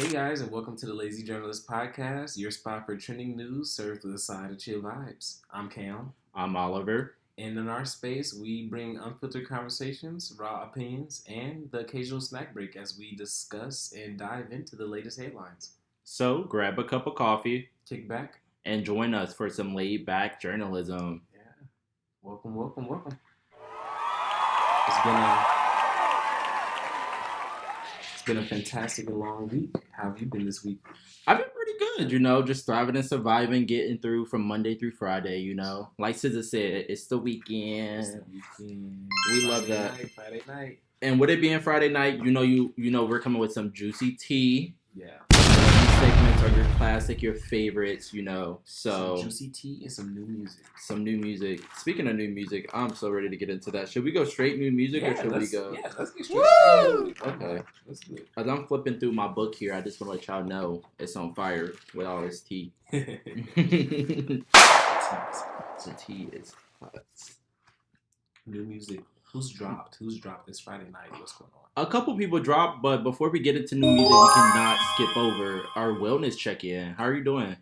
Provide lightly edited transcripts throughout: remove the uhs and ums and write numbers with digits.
Hey guys, and welcome to the Lazy Journalist Podcast, your spot for trending news served with a side of chill vibes. I'm Cam, I'm Oliver. and in our space, we bring unfiltered conversations, raw opinions, and the occasional snack break as we discuss and dive into the latest headlines. So grab a cup of coffee Kick back. and join us for some laid back journalism. Yeah. Welcome. It's been a it's been a fantastic and long week. How have you been this week? I've been pretty good, just thriving and surviving, getting through from Monday through Friday, Like SZA said, it's the weekend. It's the weekend. We love that. Friday night. And with it being Friday night, we're coming with some juicy tea. Yeah. These segments are your classic, your favorites, So some juicy tea and some new music. Some new music. Speaking of new music, I'm so ready to get into that. Should we go straight new music or should we go? Yeah, let's get straight to new music. Okay. That's good. As I'm flipping through my book here, I just want to let y'all know it's on fire with all this tea. The tea is hot. New music. Who's dropped this Friday night? What's going on? A couple people dropped, but before we get into new music, we cannot skip over our wellness check-in. How are you doing?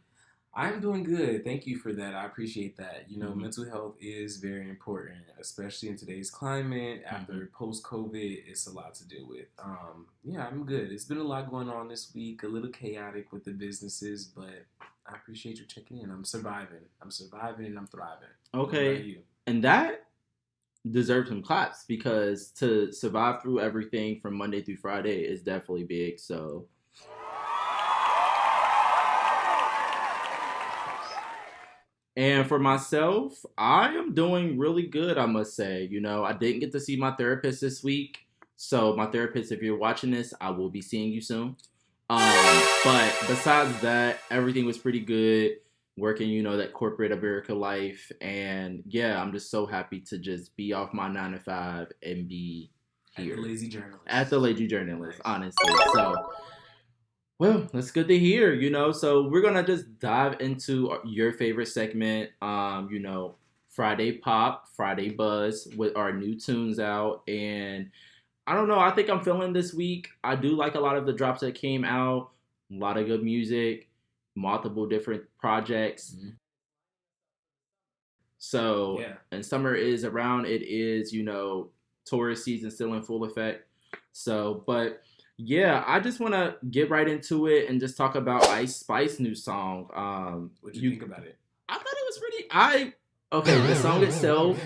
I'm doing good. Thank you for that. I appreciate that. Mental health is very important, especially in today's climate. After post-COVID, it's a lot to deal with. I'm good. It's been a lot going on this week, a little chaotic with the businesses, but I appreciate you checking in. I'm surviving and I'm thriving. Okay. What about you? And that deserves some claps because to survive through everything from Monday through Friday is definitely big. So and for myself, I am doing really good, I must say. I didn't get to see my therapist this week. So my therapist, if you're watching this, I will be seeing you soon. But besides that, everything was pretty good. Working, that corporate America life. And yeah, I'm just so happy to just be off my 9 to 5 and be here. At the Lazy Journalist. At the Lazy Journalist, honestly. So, well, that's good to hear, So we're going to just dive into your favorite segment, Friday Pop, Friday Buzz with our new tunes out. And I don't know, I think I'm feeling this week. I do like a lot of the drops that came out. A lot of good music. Multiple different projects. So, yeah. And summer is around. It is, tourist season still in full effect. So, but yeah, I just want to get right into it and just talk about Ice Spice's new song. What do you think about it? I thought it was pretty. The song itself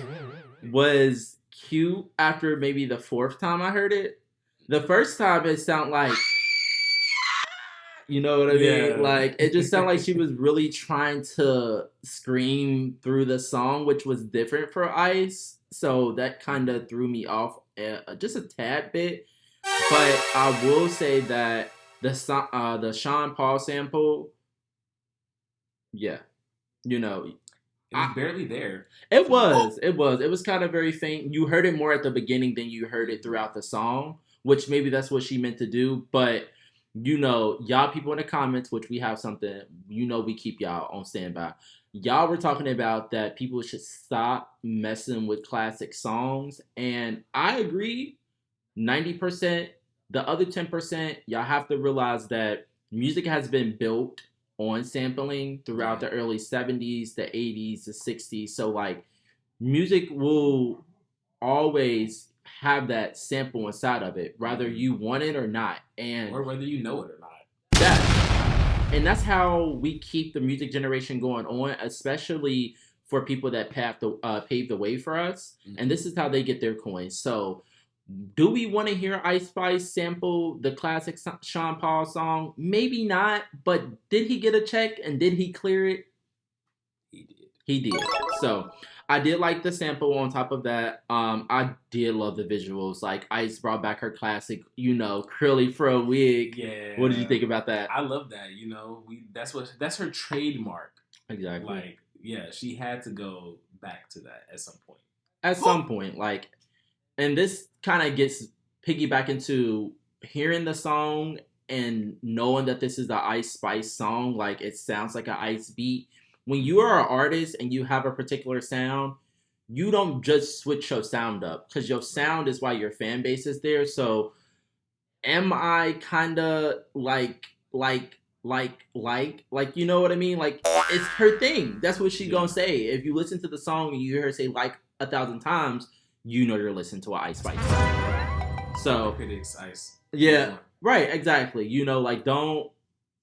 was cute after maybe the fourth time I heard it. The first time it sounded like, you know what I mean? Yeah. Like, it just sounded like she was really trying to scream through the song, which was different for Ice. So that kind of threw me off just a tad bit. But I will say that the Sean Paul sample, yeah, it was barely there. It was. It was kind of very faint. You heard it more at the beginning than you heard it throughout the song, which maybe that's what she meant to do. But y'all people in the comments, which we have something, we keep y'all on standby. Y'all were talking about that people should stop messing with classic songs. And I agree, 90%. The other 10%, y'all have to realize that music has been built on sampling throughout the early 70s, the 80s, the 60s. So, like, music will always have that sample inside of it, whether you want it or not, or whether you know it or not. That's how we keep the music generation going on, especially for people that paved the way for us. And this is how they get their coins. So, do we want to hear Ice Spice sample the classic Sean Paul song? Maybe not, but did he get a check and did he clear it? He did. So I did like the sample on top of that. I did love the visuals. Like, Ice brought back her classic, curly fro wig. Yeah. What did you think about that? I love that. That's her trademark. Exactly. Like, yeah, she had to go back to that at some point. At some point, like, and this kind of gets piggyback into hearing the song and knowing that this is the Ice Spice song. Like, it sounds like an Ice beat. When you are an artist and you have a particular sound, you don't just switch your sound up, because your sound is why your fan base is there. So am I kind of like you know what I mean? Like it's her thing. That's what she Yeah. gonna say. If you listen to the song and you hear her say like 1,000 times, you know you're listening to an Ice Spice song. So critics, Ice. yeah, right, exactly. You know, like don't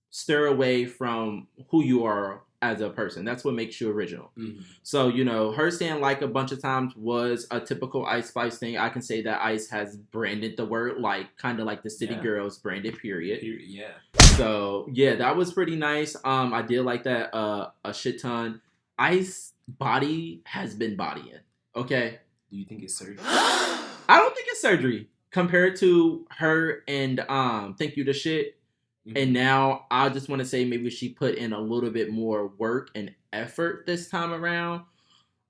stir away from who you are as a person. That's what makes you original. Mm-hmm. So, you know, her saying like a bunch of times was a typical Ice Spice thing. I can say that Ice has branded the word like kind of like the City Girls branded, period. Yeah. So, yeah, that was pretty nice. I did like that a shit ton. Ice body has been bodying. Okay? Do you think it's surgery? I don't think it's surgery compared to her and Thank You to Shit. And now I just want to say maybe she put in a little bit more work and effort this time around.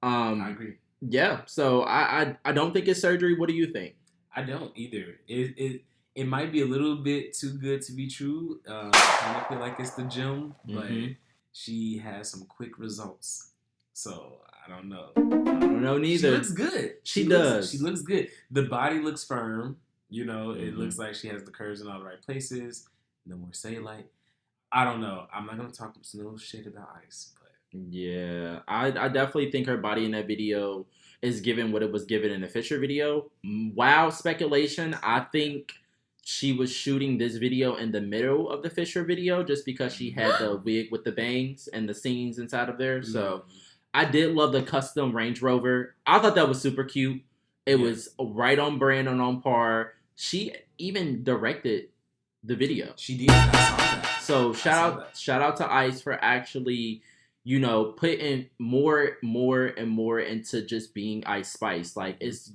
I agree. Yeah, so I don't think it's surgery. What do you think? I don't either. It might be a little bit too good to be true. I kind of feel like it's the gym, but she has some quick results. So I don't know. I don't know neither. She looks good. She does. She looks good. The body looks firm. You know, it looks like she has the curves in all the right places. No more cellulite. I don't know. I'm not gonna talk no shit about Ice, but yeah, I definitely think her body in that video is given what it was given in the Fisher video. Wow, speculation. I think she was shooting this video in the middle of the Fisher video just because she had the wig with the bangs and the scenes inside of there. So I did love the custom Range Rover. I thought that was super cute. It was right on brand and on par. She even directed the video. She did. I saw that. So shout out to Ice for actually, you know, putting more and more into just being Ice Spice. Like it's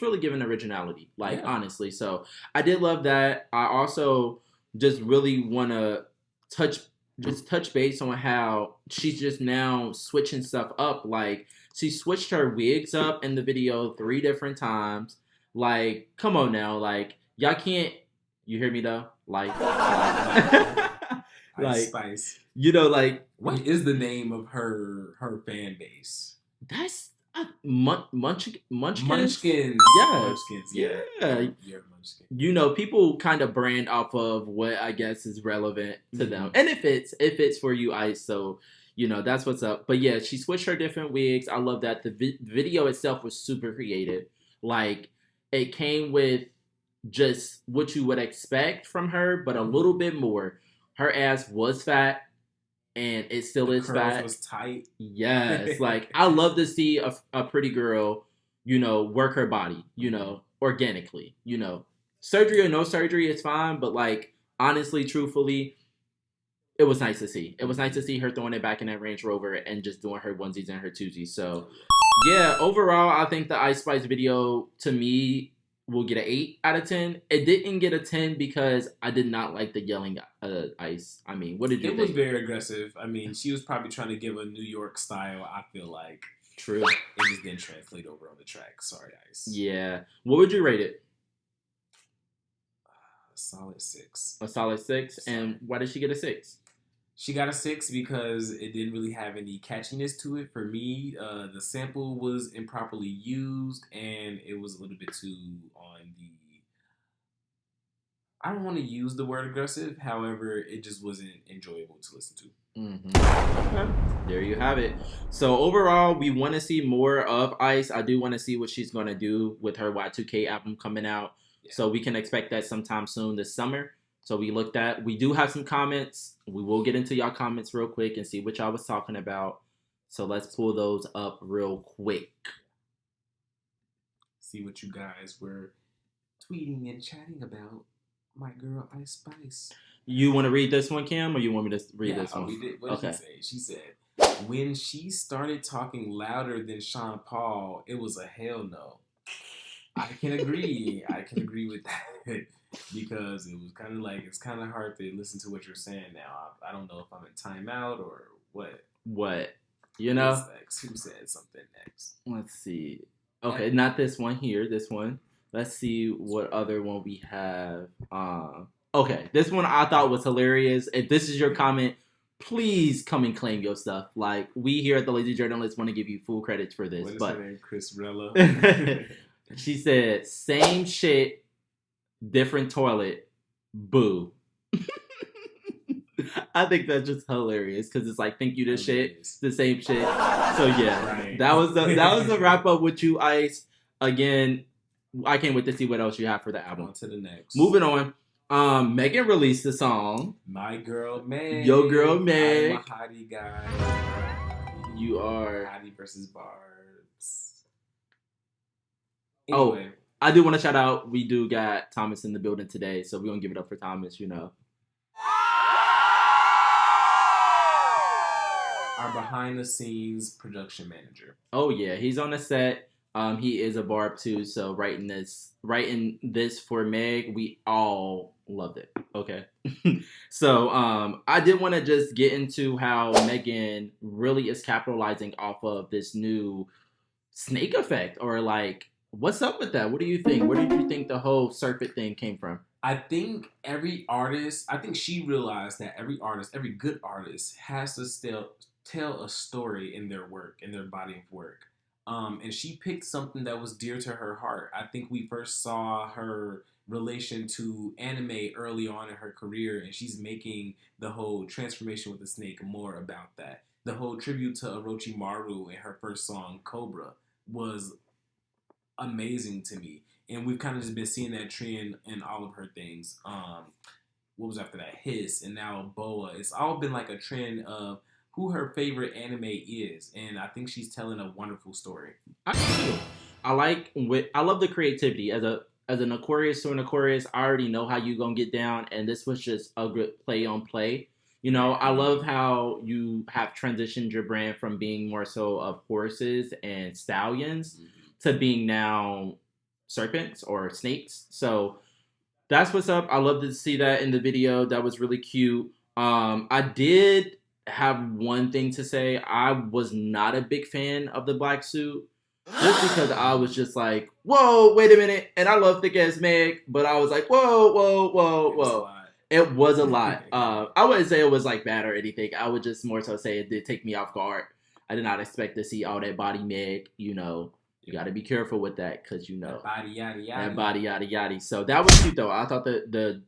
really given originality. Like honestly. So I did love that. I also just really want to touch base on how she's just now switching stuff up. Like she switched her wigs up in the video 3 different times. Like come on now, like y'all can't. You hear me though? Like Ice Spice. You know, like what is the name of her fan base? That's Munchkins. Munchkins. Yeah. Munchkins. Yeah. Munchkin. You know, people kind of brand off of what I guess is relevant to them, and it fits for you, Ice. So you know that's what's up. But yeah, she switched her different wigs. I love that. The video itself was super creative. Like it came with just what you would expect from her, but a little bit more. Her ass was fat, and it still is fat. Was tight. Yes, like I love to see a pretty girl, you know, work her body, you know, organically. You know, surgery or no surgery, it's fine. But like honestly, truthfully, it was nice to see. It was nice to see her throwing it back in that Range Rover and just doing her onesies and her twosies. So yeah, overall, I think the Ice Spice video to me will get an 8 out of 10. It didn't get a 10 because I did not like the yelling Ice. I mean, what did you think? It was very aggressive. I mean, she was probably trying to give a New York style, I feel like. True. It just didn't translate over on the track. Sorry, Ice. Yeah. What would you rate it? A solid 6. A solid 6? And why did she get a 6? She got a 6 because it didn't really have any catchiness to it. For me, the sample was improperly used, and it was a little bit too on the... I don't want to use the word aggressive. However, it just wasn't enjoyable to listen to. Okay. There you have it. So overall, we want to see more of Ice. I do want to see what she's going to do with her Y2K album coming out. Yeah. So we can expect that sometime soon this summer. So we do have some comments. We will get into y'all comments real quick and see what y'all was talking about. So let's pull those up real quick. See what you guys were tweeting and chatting about my girl Ice Spice. You want to read this one, Cam, or you want me to read this one? What did she say? She said, when she started talking louder than Sean Paul, it was a hell no. I can agree. I can agree with that. Because it was kind of like, it's kind of hard to listen to what you're saying now. I don't know if I'm in timeout or what. What? You know? Who said something next? Let's see. Okay, not this one here. This one. Let's see what other one we have. Okay, this one I thought was hilarious. If this is your comment, please come and claim your stuff. Like, we here at The Lazy Journalist want to give you full credits for this. What is her name? Chris Rella. She said, same shit, different toilet, boo. I think that's just hilarious because it's like, thank you to shit, Hilarious. the same shit. So yeah, Right. that was the wrap up with you, Ice. Again, I can't wait to see what else you have for the album. On to the next. Moving on. Megan released the song. My girl Meg. Yo girl Meg. I'm a hottie guy. You are hottie versus Barbs. Oh, Anyway, I do want to shout out. We do got Thomas in the building today, so we're gonna give it up for Thomas. You know, our behind the scenes production manager. Oh yeah, he's on the set. He is a barb too. So writing this for Meg, we all loved it. Okay. So I did want to just get into how Megan really is capitalizing off of this new snake effect, or like, what's up with that? What do you think? Where did you think the whole serpent thing came from? I think she realized that every good artist has to still tell a story in their work, in their body of work. And she picked something that was dear to her heart. I think we first saw her relation to anime early on in her career, and she's making the whole transformation with the snake more about that. The whole tribute to Orochimaru in her first song, Cobra, was amazing to me. And we've kind of just been seeing that trend in all of her things. What was after that? Hiss, and now Boa. It's all been like a trend of who her favorite anime is, and I think she's telling a wonderful story. I love the creativity as an Aquarius to an Aquarius. I already know how you gonna get down, and this was just a good play on play. You know, I love how you have transitioned your brand from being more so of horses and stallions to being now serpents or snakes. So that's what's up. I love to see that in the video. That was really cute. I did have one thing to say. I was not a big fan of the black suit, just because I was just like, whoa, wait a minute. And I love thick ass Meg, but I was like, whoa. It was a lot. I wouldn't say it was like bad or anything. I would just more so say it did take me off guard. I did not expect to see all that body Meg. You know, you got to be careful with that because, you know, that body yada yada. So that was cute though. I thought the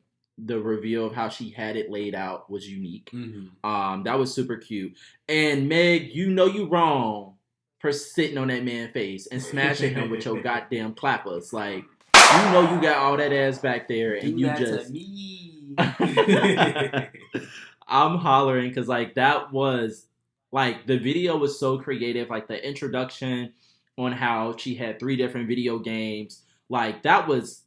reveal of how she had it laid out was unique. That was super cute. And Meg, you know you wrong for sitting on that man's face and smashing him with your goddamn clappers. Like, you know you got all that ass back there, and you just. To me. I'm hollering because like that was like the video was so creative. Like the introduction on how she had 3 different video games. Like that was.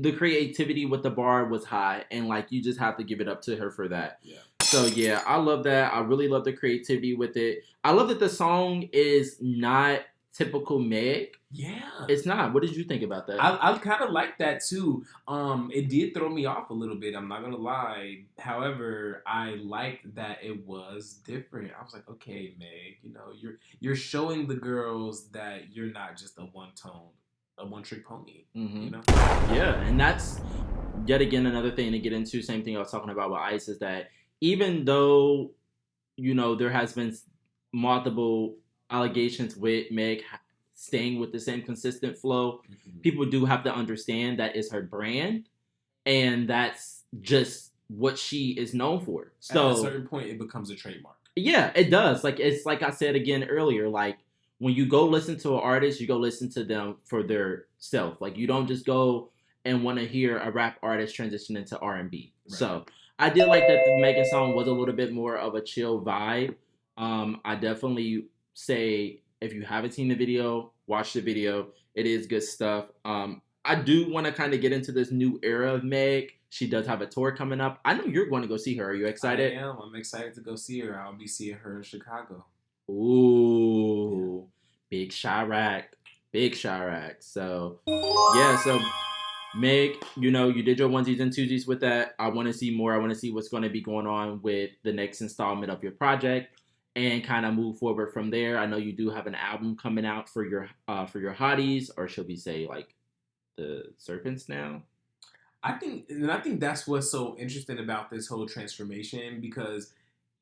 The creativity with the bar was high, and like you just have to give it up to her for that. Yeah. So yeah, I love that. I really love the creativity with it. I love that the song is not typical Meg. Yeah, it's not. What did you think about that? I kind of like that too. It did throw me off a little bit. I'm not gonna lie. However, I liked that it was different. I was like, okay, Meg, you know, you're showing the girls that you're not just a one-trick pony, you know? Yeah, and that's yet again another thing to get into. Same thing I was talking about with Ice is that even though, you know, there has been multiple allegations with Meg staying with the same consistent flow, people do have to understand that is her brand, and that's just what she is known for. So at a certain point, it becomes a trademark. Yeah, it does. Like it's like I said again earlier, like when you go listen to an artist, you go listen to them for their self. Like you don't just go and want to hear a rap artist transition into R&B. Right. So I did like that the Megan song was a little bit more of a chill vibe. I definitely say if you haven't seen the video, watch the video. It is good stuff. I do want to kind of get into this new era of Meg. She does have a tour coming up. I know you're going to go see her. Are you excited? I am. I'm excited to go see her. I'll be seeing her in Chicago. Ooh, big Chirac. So, yeah, so Meg, you know, you did your onesies and twosies with that. I want to see more. I want to see what's going to be going on with the next installment of your project and kind of move forward from there. I know you do have an album coming out for your hotties, or should we say like the serpents now? I think that's what's so interesting about this whole transformation, because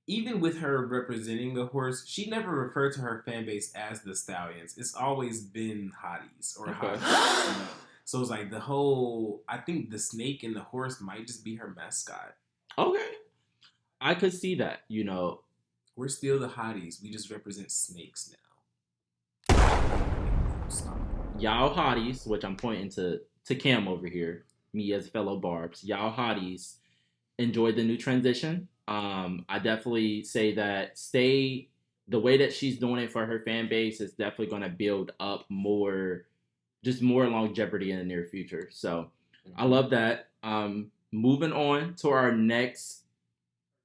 even with her representing a horse, she never referred to her fan base as the Stallions. It's always been hotties or hotties. You know? So it's like I think the snake and the horse might just be her mascot. Okay. I could see that. We're still the hotties. We just represent snakes now. Stop. Y'all hotties, which I'm pointing to Cam over here, me as fellow barbs. Y'all hotties enjoyed the new transition. I definitely say that stay the way that she's doing it for her fan base is definitely going to build up more longevity in the near future. So I love that. Moving on to our next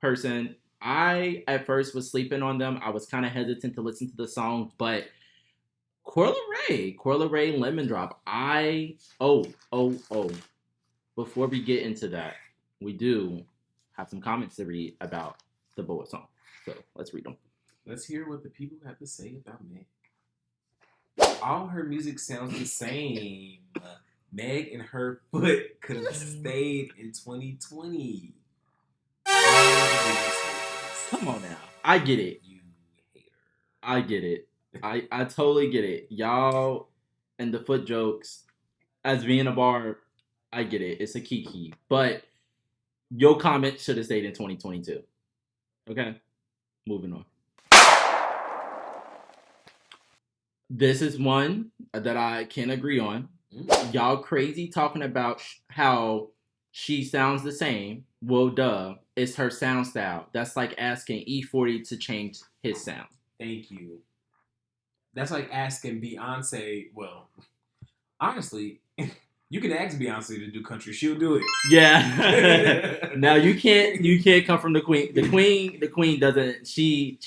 person. I at first was sleeping on them. I was kind of hesitant to listen to the song, but Coil Ray, Lemon Drop. Oh. Before we get into that, we do have some comments to read about the Boa song. So let's read them. Let's hear what the people have to say about Meg. All her music sounds the same. Meg and her foot could have stayed in 2020. Come on now. I get it. You hater. I get it. I totally get it. Y'all and the foot jokes, as being a bar, I get it. It's a kiki. But your comment should have stayed in 2022. Okay? Moving on. This is one that I can agree on. Y'all crazy talking about how she sounds the same. Well, duh. It's her sound style. That's like asking E40 to change his sound. Thank you. That's like asking Beyonce. Well, honestly, you can ask Beyonce to do country. She'll do it. Yeah. Now you can't come from the queen. The queen doesn't. She's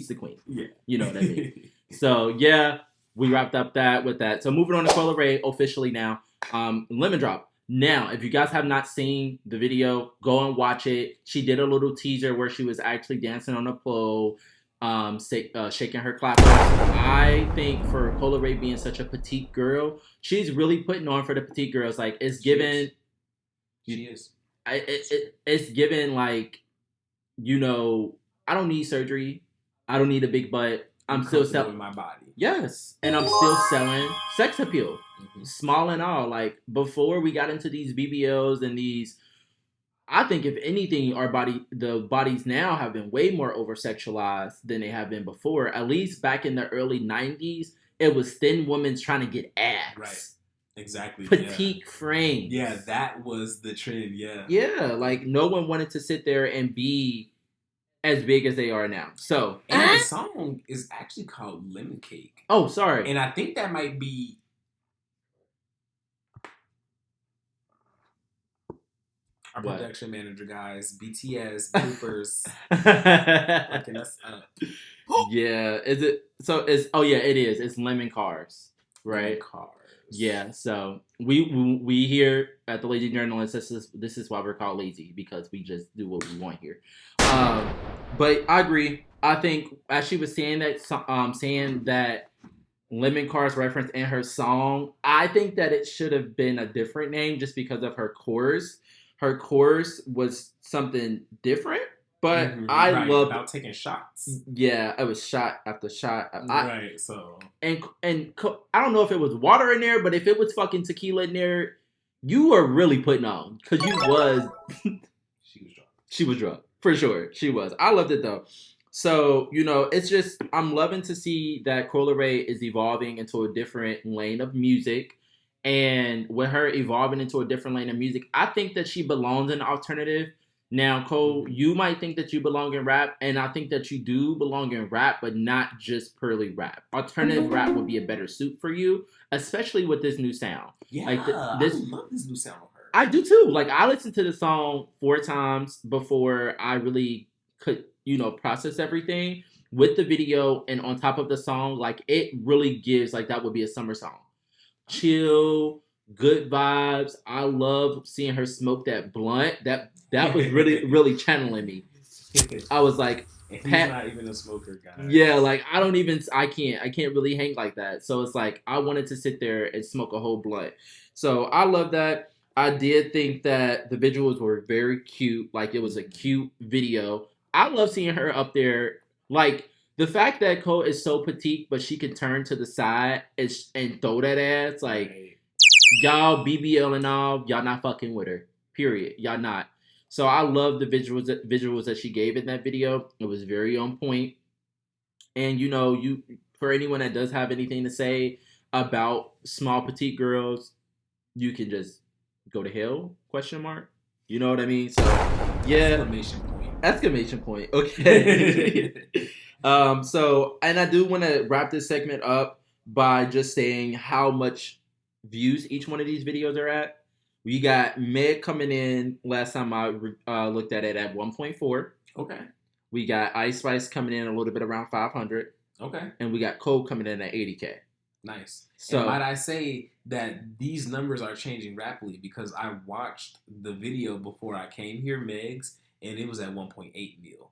the queen. Yeah. You know what I mean. So yeah, we wrapped up with that. So moving on to Coil Ray officially now. Lemon Drop. Now, if you guys have not seen the video, go and watch it. She did a little teaser where she was actually dancing on a pole, shaking her clappers. I think for Coil Ray being such a petite girl, she's really putting on for the petite girls. Like, it's given... She is. It's given, like, I don't need surgery. I don't need a big butt. I'm still selling my body. Yes, and I'm still selling sex appeal, small and all. Like, before we got into these BBLs and these, I think if anything, the bodies now have been way more over sexualized than they have been before. At least back in the early '90s, it was thin women trying to get abs. Right. Exactly. Petite frames. Yeah, that was the trend. Yeah. Yeah, like no one wanted to sit there and be as big as they are now. So, and the song is actually called Lemon Cake. Oh, sorry. And I think that might be our production manager, guys. BTS bloopers. Fucking us up. Yeah, is it? So it's. Oh yeah, it is. It's Lemon Cars, right? Lemon Cars. Yeah. So we here at the Lazy Journalist. This is why we're called lazy, because we just do what we want here. But I agree. I think as she was saying that Lemon Cars reference in her song, I think that it should have been a different name just because of her chorus. Her chorus was something different, but I loved about taking shots. Yeah, it was shot after shot. Right. So and I don't know if it was water in there, but if it was fucking tequila in there, you were really putting on because you was. She was drunk. She was drunk. For sure, she was. I loved it though. So, it's just, I'm loving to see that Coil Ray is evolving into a different lane of music. And with her evolving into a different lane of music, I think that she belongs in alternative. Now, Cole, you might think that you belong in rap, and I think that you do belong in rap, but not just purely rap. Alternative rap would be a better suit for you, especially with this new sound. Yeah, I love this new sound of her. I do too. Like, I listened to the song 4 times before I really could, process everything with the video and on top of the song. Like, it really gives, like, that would be a summer song. Chill, good vibes. I love seeing her smoke that blunt. That was really, really channeling me. I was like, he's not even a smoker, guy. Yeah, like, I can't really hang like that. So it's like, I wanted to sit there and smoke a whole blunt. So I love that. I did think that the visuals were very cute. Like, it was a cute video. I love seeing her up there. Like, the fact that Cole is so petite, but she can turn to the side and throw that ass. Like, y'all BBL and all, y'all not fucking with her. Period. Y'all not. So I love the visuals that she gave in that video. It was very on point. And you for anyone that does have anything to say about small petite girls, you can just go to hell? Question mark. You know what I mean? So yeah, Exclamation point. exclamation point. Okay. So and I do want to wrap this segment up by just saying how much views each one of these videos are at. We got Meg coming in last time I looked at it at 1.4. Okay. We got Ice Spice coming in a little bit around 500. Okay. And we got Cole coming in at 80K. Nice. So and might I say that these numbers are changing rapidly because I watched the video before I came here, Meg's, and it was at 1.8 mil.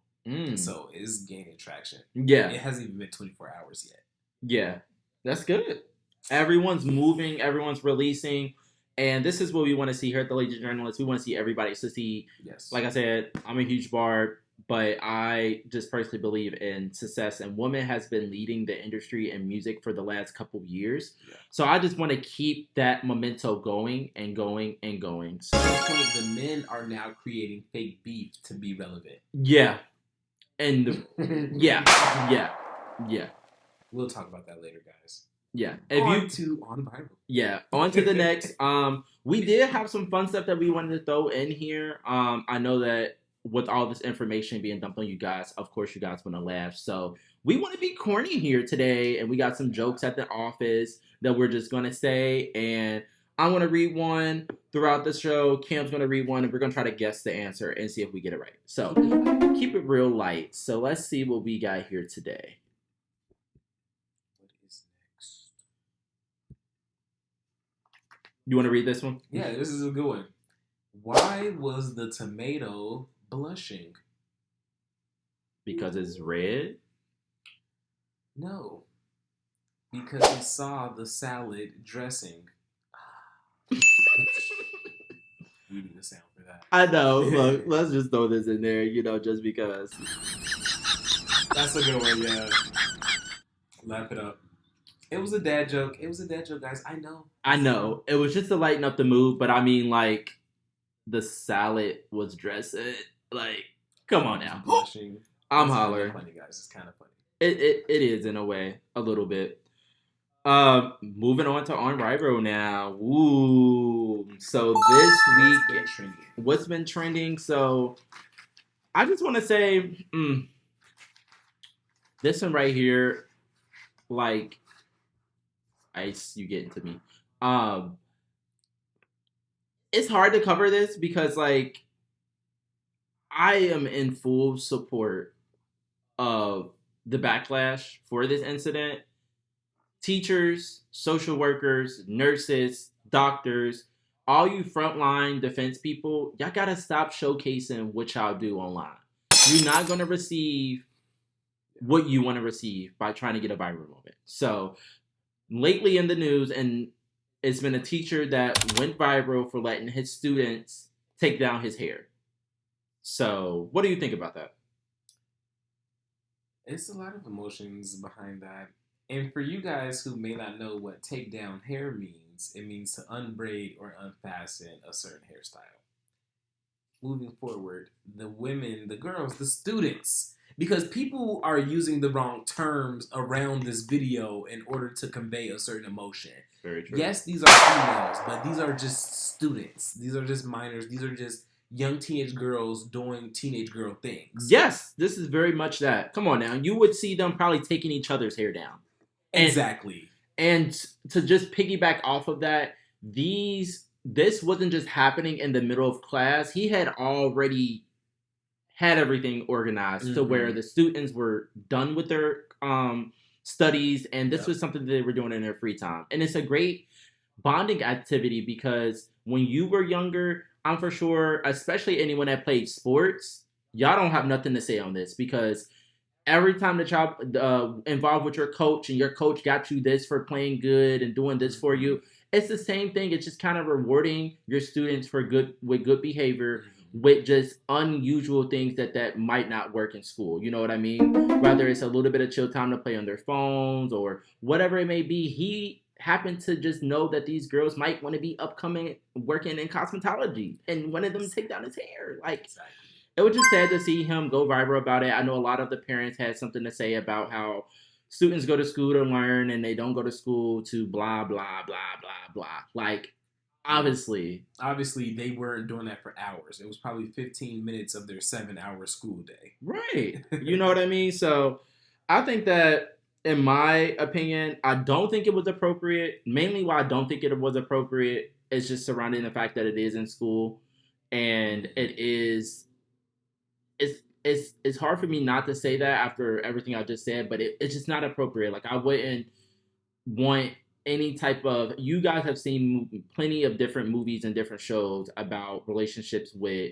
So it's gaining traction. Yeah. It hasn't even been 24 hours yet. Yeah. That's good. Everyone's moving. Everyone's releasing. And this is what we want to see here at the Ladies Journalist. We want to see everybody succeed. Yes. Like I said, I'm a huge Barb, but I just personally believe in success. And women has been leading the industry and music for the last couple of years. Yeah. So I just want to keep that memento going and going and going. So at this point, the men are now creating fake beef to be relevant. Yeah. And yeah. We'll talk about that later, guys. Yeah. On viral. Yeah. On to the next. We did have some fun stuff that we wanted to throw in here. I know that with all this information being dumped on you guys, of course you guys want to laugh. So we want to be corny here today, and we got some jokes at the office that we're just gonna say. And I'm gonna read one throughout the show. Cam's gonna read one, and we're gonna try to guess the answer and see if we get it right. So keep it real light. So let's see what we got here today. You want to read this one? Yeah, this is a good one. Why was the tomato blushing? Because it's red? No. Because it saw the salad dressing. We need a sound for that. I know. Look, let's just throw this in there, just because. That's a good one, yeah. Laugh it up. It was a dad joke. Guys. I know. It was just to lighten up the mood, but I mean, like, the salad was dressing. Like, come on now. I'm hollering. Funny, guys. It's kind of funny. It is, in a way. A little bit. Moving on to On Rival now. Ooh. So this week, what's been trending? So, I just want to say, this one right here, like, Ice, you getting to me. It's hard to cover this because, like, I am in full support of the backlash for this incident. Teachers, social workers, nurses, doctors, all you frontline defense people, y'all gotta stop showcasing what y'all do online. You're not gonna receive what you want to receive by trying to get a viral moment. So, lately in the news, and it's been a teacher that went viral for letting his students take down his hair. So, what do you think about that? It's a lot of emotions behind that. And for you guys who may not know what take down hair means, it means to unbraid or unfasten a certain hairstyle. Moving forward, the women, the girls, the students, because people are using the wrong terms around this video in order to convey a certain emotion. Very true. Yes, these are females, but these are just students. These are just minors. These are just young teenage girls doing teenage girl things. Yes, this is very much that. Come on now. You would see them probably taking each other's hair down. Exactly. And to just piggyback off of that, this wasn't just happening in the middle of class. He had already had everything organized to where the students were done with their studies, and this was something that they were doing in their free time. And it's a great bonding activity because when you were younger, I'm for sure, especially anyone that played sports, y'all don't have nothing to say on this because every time that y'all involved with your coach and your coach got you this for playing good and doing this for you, it's the same thing. It's just kind of rewarding your students with good behavior, with just unusual things that might not work in school. You know what I mean? Whether it's a little bit of chill time to play on their phones or whatever it may be, he happened to just know that these girls might want to be upcoming working in cosmetology and one of them take down his hair. Like, exactly. It was just sad to see him go viral about it. I know a lot of the parents had something to say about how students go to school to learn and they don't go to school to blah, blah, blah, blah, blah. Like, obviously they weren't doing that for hours. It was probably 15 minutes of their 7-hour school day. Right. You know what I mean? So I think that, in my opinion, I don't think it was appropriate. Mainly why I don't think it was appropriate is just surrounding the fact that it is in school, and it's hard for me not to say that after everything I just said, but it's just not appropriate. Like, I wouldn't want any type of, you guys have seen plenty of different movies and different shows about relationships with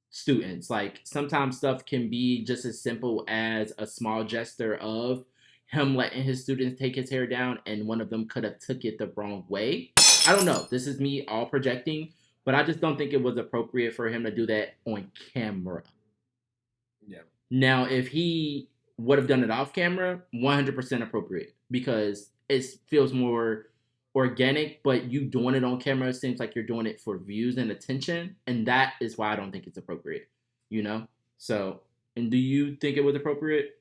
students. Like, sometimes stuff can be just as simple as a small gesture of him letting his students take his hair down, and one of them could have took it the wrong way. I don't know. This is me all projecting, but I just don't think it was appropriate for him to do that on camera. Yeah. Now, if he would have done it off camera, 100% appropriate, because it feels more organic, but you doing it on camera seems like you're doing it for views and attention, and that is why I don't think it's appropriate, you know? So, and do you think it was appropriate?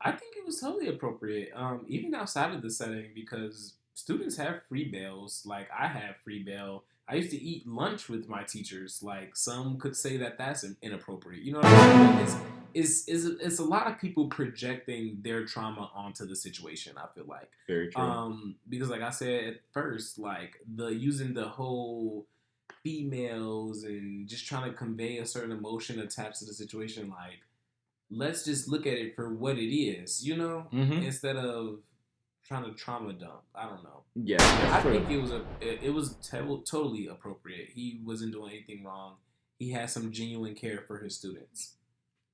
I think it was totally appropriate, even outside of the setting, because students have free bails. Like, I have free bail. I used to eat lunch with my teachers. Like, some could say that that's inappropriate. You know what I mean? It's a lot of people projecting their trauma onto the situation, I feel like. Very true. Because like I said at first, like, using the whole females and just trying to convey a certain emotion attached to the situation, like, let's just look at it for what it is, you know, instead of trying to trauma dump. I don't know. Yeah, I think it was totally appropriate. He wasn't doing anything wrong. He had some genuine care for his students.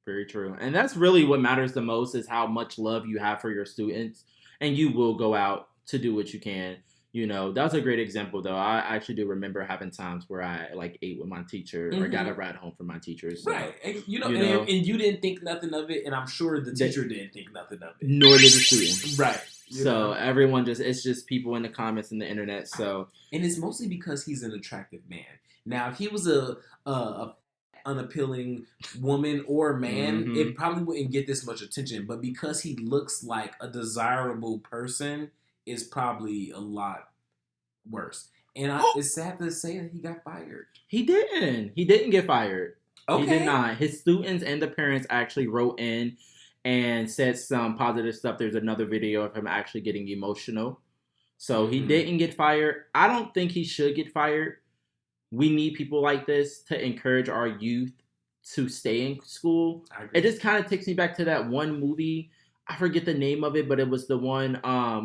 Very true. And that's really what matters the most, is how much love you have for your students, and you will go out to do what you can. You know, that was a great example, though. I actually do remember having times where I, like, ate with my teacher or got a ride home from my teacher. So, right. And, and you didn't think nothing of it, and I'm sure the teacher didn't think nothing of it. Nor did the student. Right. So everyone it's just people in the comments and the internet. So, and it's mostly because he's an attractive man. Now, if he was a unappealing woman or man, it probably wouldn't get this much attention. But because he looks like a desirable person, it's probably a lot worse. And it's sad to say that he got fired. He didn't get fired. Okay. He did not. His students and the parents actually wrote in and said some positive stuff. There's another video of him actually getting emotional. So he didn't get fired. I don't think he should get fired. We need people like this to encourage our youth to stay in school. It just kind of takes me back to that one movie. I forget the name of it, but it was the one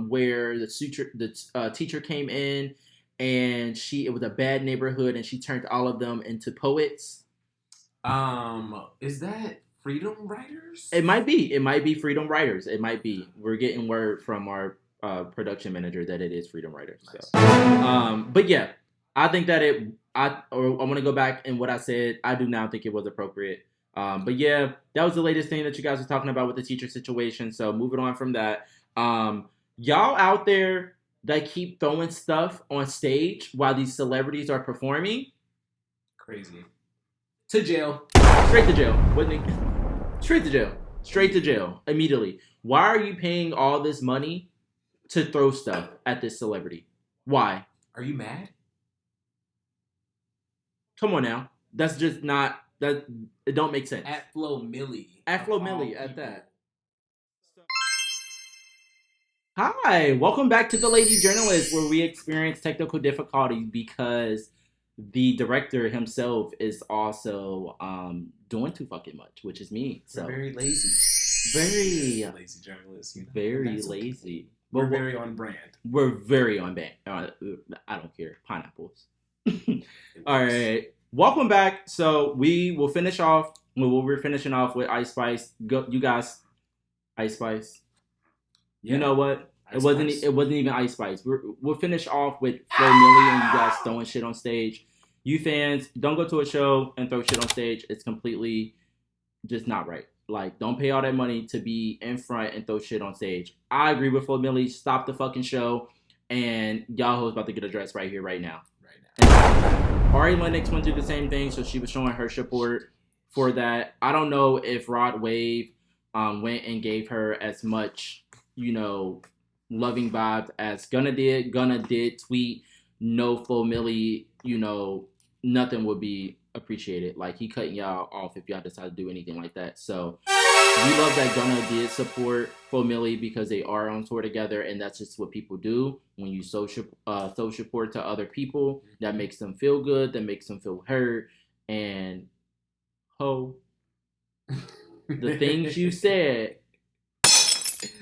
where the teacher came in, and it was a bad neighborhood, and she turned all of them into poets. Is that Freedom Writers? It might be Freedom Writers. It might be. We're getting word from our production manager that it is Freedom Writers. Nice. So, but yeah, I think that I want to go back in what I said. I do now think it was appropriate. But yeah, that was the latest thing that you guys were talking about with the teacher situation. So moving on from that, y'all out there that keep throwing stuff on stage while these celebrities are performing, crazy. To jail. Straight to jail. Straight to jail. Straight to jail. Immediately. Why are you paying all this money to throw stuff at this celebrity? Why? Are you mad? Come on now. That's just not... That it don't make sense. At Flo Milli. At Flo Milli, at that. Hi, welcome back to The Lady Journalist, where we experience technical difficulties because the director himself is also doing too fucking much, which is me. So we're very lazy. Very lazy journalists. You know? Very lazy. Okay. We're very on brand. We're very on brand. I don't care. Pineapples. All right. Welcome back. So we will finish off. We're finishing off with Ice Spice. Go, you guys. Ice Spice. Yeah. You know what? It wasn't even Ice Spice. We'll finish off with Flo Milli and you guys throwing shit on stage. You fans, don't go to a show and throw shit on stage. It's completely just not right. Like, don't pay all that money to be in front and throw shit on stage. I agree with Flo Milli. Stop the fucking show And Yahoo's about to get a dress right here, right now. Right now. And Ari Lennox went through the same thing, so she was showing her support for that. I don't know if Rod Wave went and gave her as much, loving vibes as Gunna did. Gunna did tweet, no Flo Milli, nothing would be appreciated. Like, he cutting y'all off if y'all decide to do anything like that. So we love that Gunna did support Flo Milli because they are on tour together, and that's just what people do. When you show support to other people, that makes them feel good, that makes them feel heard, and the things you said.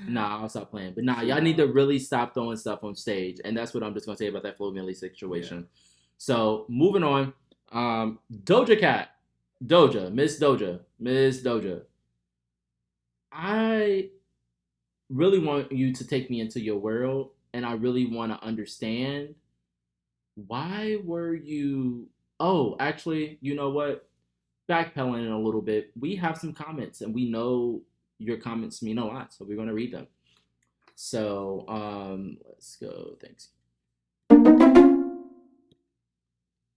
Nah, I'll stop playing. But nah, y'all need to really stop throwing stuff on stage, and that's what I'm just gonna say about that Flo Milli situation. Yeah. So moving on, Doja Cat, Miss Doja. I really want you to take me into your world, and I really want to understand why were you. Oh, actually, you know what? Backpedaling a little bit, we have some comments, and we know your comments mean a lot, so we're going to read them. So, let's go. Thanks. Where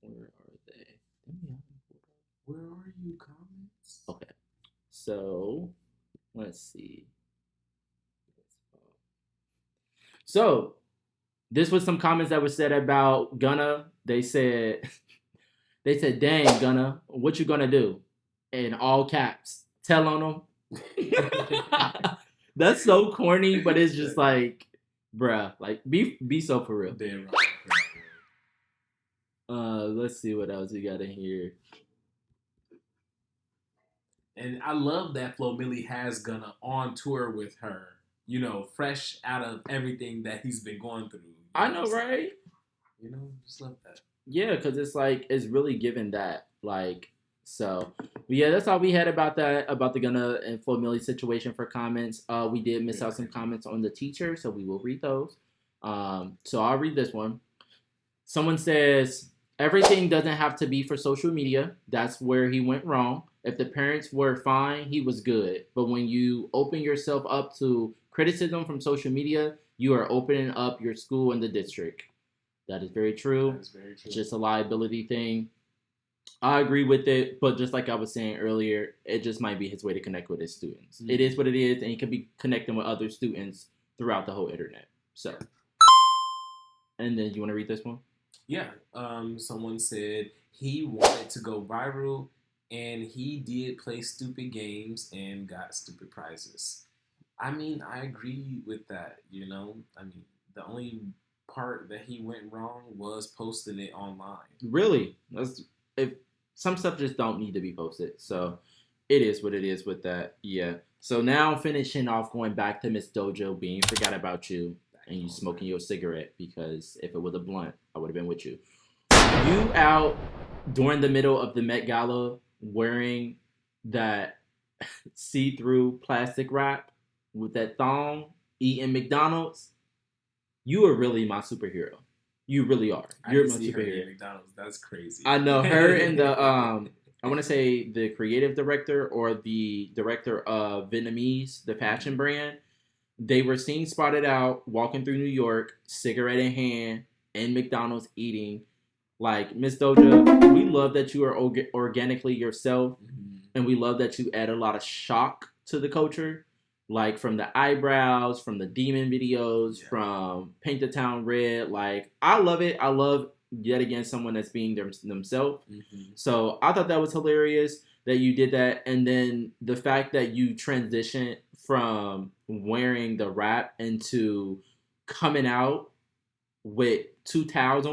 are they? Where are you, comments? Okay. So, let's see. So, this was some comments that were said about Gunna. They said, dang, Gunna, what you gonna do? In all caps. Tell on them. That's so corny, but it's just like, bruh, like, be so for real. Damn right. Let's see what else we got in here. And I love that Flo Milli has Gunna on tour with her, fresh out of everything that he's been going through. I know, right? Just love that. Yeah, because it's like, it's really given that, like, so. But yeah, that's all we had about that, about the Gunna and Flo Milli situation for comments. We did miss out some comments on the teacher, so we will read those. So I'll read this one. Someone says, everything doesn't have to be for social media. That's where he went wrong. If the parents were fine, he was good. But when you open yourself up to criticism from social media, you are opening up your school and the district. That is very true. That is very true. It's just a liability thing. I agree with it, but just like I was saying earlier, it just might be his way to connect with his students. Mm-hmm. It is what it is, and he can be connecting with other students throughout the whole internet. So, and then you want to read this one? Yeah. Someone said he wanted to go viral, and he did play stupid games and got stupid prizes. I mean, I agree with that, the only part that he went wrong was posting it online. Really? If some stuff just don't need to be posted. So it is what it is with that. Yeah. So now finishing off, going back to Miss Doja being Forgot About You and you smoking your cigarette, because if it was a blunt, I would have been with you. You out during the middle of the Met Gala wearing that see-through plastic wrap with that thong, eating McDonald's. You are really my superhero. You really are. You're my superhero. McDonald's. That's crazy. I know her and the I want to say the creative director or the director of Vietnamese, the fashion brand. They were seen spotted out walking through New York, cigarette in hand, in McDonald's eating. Like, Miss Doja, we love that you are organically yourself, and we love that you add a lot of shock to the culture. Like, from the eyebrows, from the demon videos, from Paint the Town Red. Like, I love it. I love, yet again, someone that's being themselves. So I thought that was hilarious that you did that. And then the fact that you transitioned from wearing the wrap into coming out with 2 towels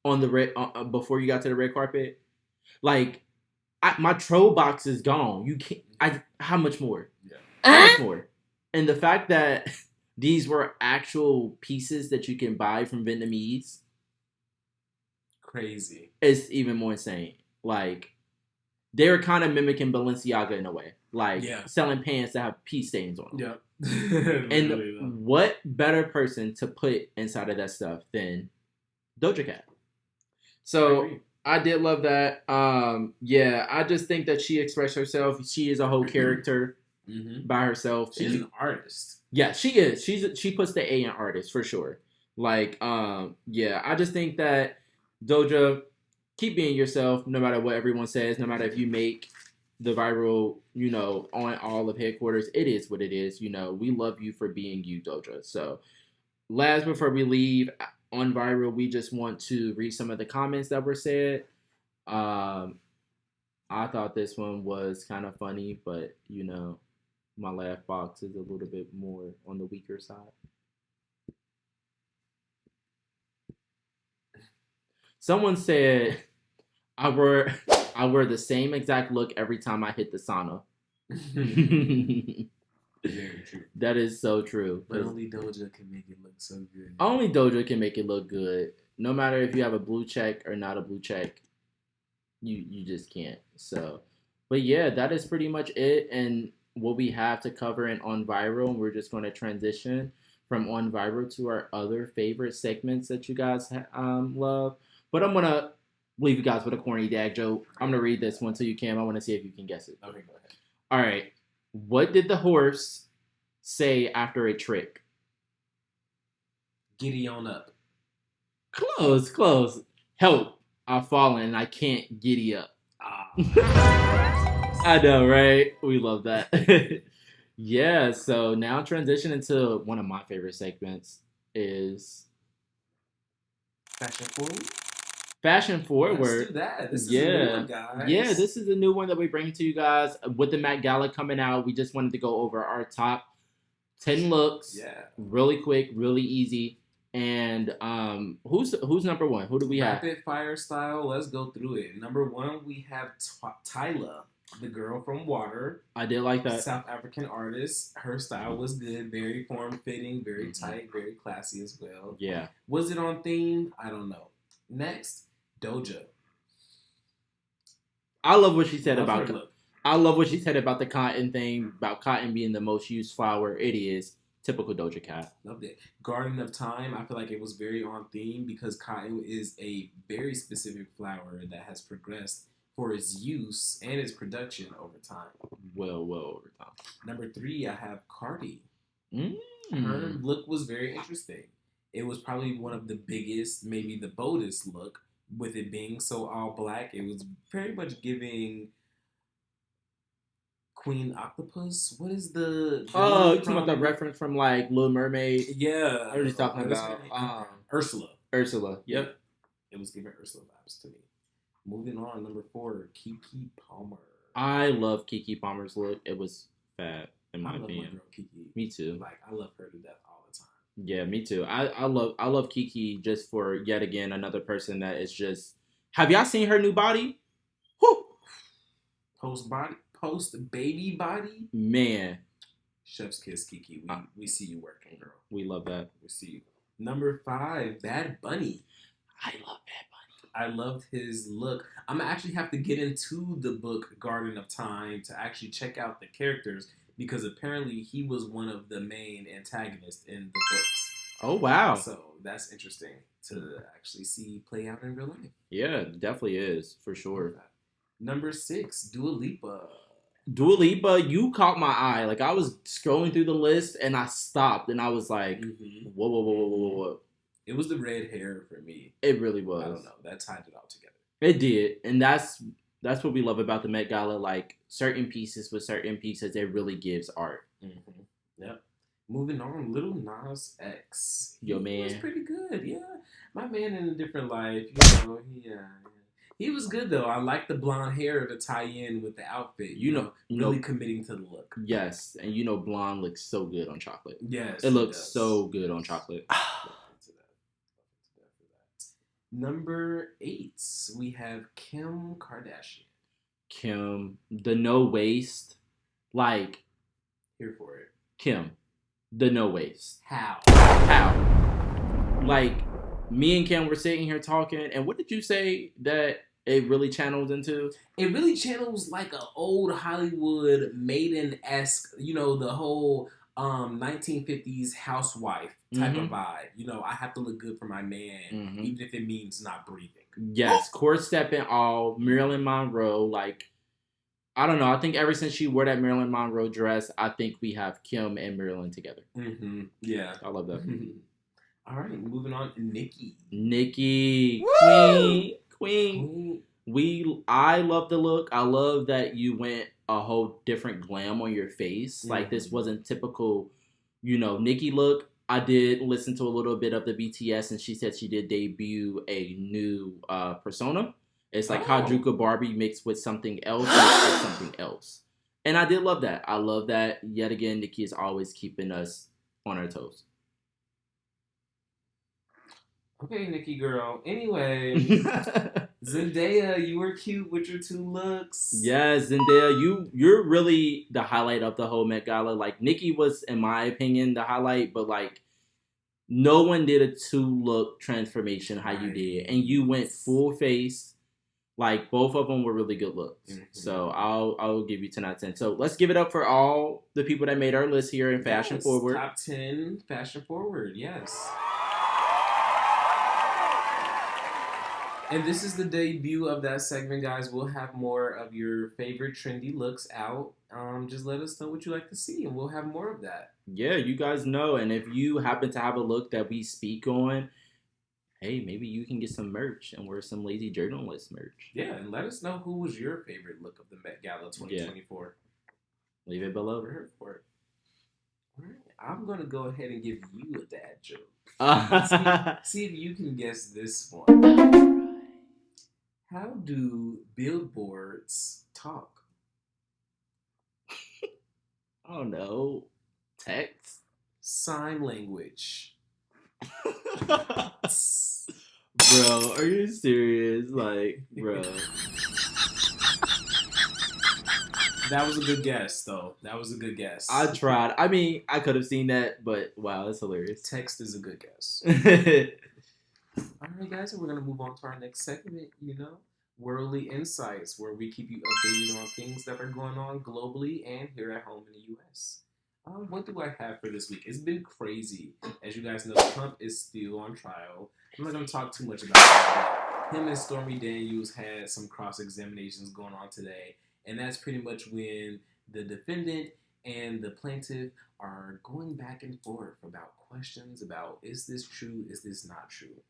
on the red before you got to the red carpet. Like, my troll box is gone. You can't. How much more? How much more? And the fact that these were actual pieces that you can buy from Vietnamese, crazy. It's even more insane. Like, they were kind of mimicking Balenciaga in a way, like selling pants that have pee stains on them. And what better person to put inside of that stuff than Doja Cat? So I did love that. I just think that she expressed herself. She is a whole character. by herself. She's an artist. Yeah, she is. She puts the A in artist for sure. Like, yeah, I just think that Doja, keep being yourself no matter what everyone says, no matter if you make the viral, on all of headquarters. It is what it is. We love you for being you, Doja. So, last before we leave on viral, we just want to read some of the comments that were said. I thought this one was kind of funny, but my laugh box is a little bit more on the weaker side. Someone said, I wear the same exact look every time I hit the sauna. Very true. That is so true. But only Doja can make it look so good. Only Doja can make it look good. No matter if you have a blue check or not a blue check, you just can't. So, but yeah, that is pretty much it. And what we have to cover in On Viral. And we're just going to transition from On Viral to our other favorite segments that you guys love. But I'm going to leave you guys with a corny dad joke. I'm going to read this one to you, Cam. I want to see if you can guess it. Okay, go ahead. All right. What did the horse say after a trick? Giddy on up. Close. Help. I've fallen and I can't giddy up. I know, right? We love that. Yeah, so now transition into one of my favorite segments is Fashion Forward. Fashion Forward. Let's do that. This is a new one, guys. Yeah, this is a new one that we bring to you guys. With the Met Gala coming out, we just wanted to go over our top 10 looks. Yeah. Really quick, really easy. And who's number one? Who do we have? Rapid fire style. Let's go through it. Number one, we have Tyla, the girl from Water. I did like that. South African artist. Her style was good. Very form-fitting, very tight, very classy as well. Yeah. Was it on theme? I don't know. Next, Doja. I love what she said about the cotton thing, about cotton being the most used flower. It is. Typical Doja Cat. Loved it. Garden of Time, I feel like it was very on theme because cotton is a very specific flower that has progressed for its use and its production over time. Well over time. Number 3, I have Cardi. Her look was very interesting. It was probably one of the biggest, maybe the boldest look, with it being so all black. It was very much giving Queen Octopus. What is the? Oh, you talking about the reference from like Little Mermaid? Yeah, I was just talking about Ursula. Yep. It was giving Ursula vibes to me. Moving on, number 4, Keke Palmer. I love Keke Palmer's look. It was fat in my opinion. I love my girl Keke. Me too. Like I love her to death all the time. Yeah, me too. I love Keke just for yet again another person that is just. Have y'all seen her new body? Whew. Post baby body. Man. Chef's kiss, Keke. We see you working, girl. We love that. We see you. Number 5, Bad Bunny. I love Bad Bunny. I loved his look. I'm going to actually have to get into the book Garden of Time to actually check out the characters because apparently he was one of the main antagonists in the books. Oh, wow. So that's interesting to actually see play out in real life. Yeah, definitely is, for sure. Number 6, Dua Lipa. Dua Lipa, you caught my eye. Like, I was scrolling through the list, and I stopped, and I was like, whoa. It was the red hair for me. It really was. I don't know. That tied it all together. It did, and that's what we love about the Met Gala. Like, certain pieces with certain pieces, it really gives art. Mm-hmm. Yep. Moving on, Lil Nas X. Yo, man. He was pretty good, yeah. My man in a different life, He was good, though. I like the blonde hair to tie in with the outfit. Really committing to the look. Yes, and blonde looks so good on chocolate. Yes. It looks so good on chocolate. Number 8, we have Kim Kardashian. Kim, the no waist. Like. Here for it. Kim, the no waist. How? Like, me and Kim were sitting here talking, and what did you say that it really channels into? It really channels like an old Hollywood maiden-esque, the whole 1950s housewife type of vibe. I have to look good for my man, even if it means not breathing. Yes, court stepping all, Marilyn Monroe, like, I don't know. I think ever since she wore that Marilyn Monroe dress, I think we have Kim and Marilyn together. Mm-hmm. Yeah. I love that. All right, moving on. Nikki. Nikki. Queen. I love the look. I love that you went a whole different glam on your face. Like, this wasn't typical, Nikki look. I did listen to a little bit of the BTS, and she said she did debut a new persona. It's like Hadruka Barbie mixed with something else, And I did love that. I love that. Yet again, Nikki is always keeping us on our toes. Okay, Nikki girl. Anyway, Zendaya, you were cute with your 2 looks. Yes, Zendaya, you're really the highlight of the whole Met Gala. Like, Nikki was, in my opinion, the highlight, but like, no one did a 2-look transformation how you did, and you went full face. Like, both of them were really good looks. Mm-hmm. So I'll give you 10 out of 10. So let's give it up for all the people that made our list here in Fashion Forward. Top 10 Fashion Forward, yes. And this is the debut of that segment, guys. We'll have more of your favorite trendy looks out. Just let us know what you like to see, and we'll have more of that. Yeah, you guys know. And if you happen to have a look that we speak on, hey, maybe you can get some merch and wear some Lazy Journalist merch. Yeah, and let us know who was your favorite look of the Met Gala 2024. Yeah. Leave it below. We're here for it. All right, I'm going to go ahead and give you a dad joke. See if you can guess this one. How do billboards talk? Oh no. Text? Sign language. Bro, are you serious? Like, bro. That was a good guess, though. That was a good guess. I tried. I mean, I could have seen that, but wow, that's hilarious. Text is a good guess. All right, guys, and we're going to move on to our next segment, Worldly Insights, where we keep you updated on things that are going on globally and here at home in the U.S. What do I have for this week? It's been crazy. As you guys know, Trump is still on trial. I'm not going to talk too much about that. Him and Stormy Daniels had some cross-examinations going on today, and that's pretty much when the defendant and the plaintiff are going back and forth about questions about, is this true, is this not true?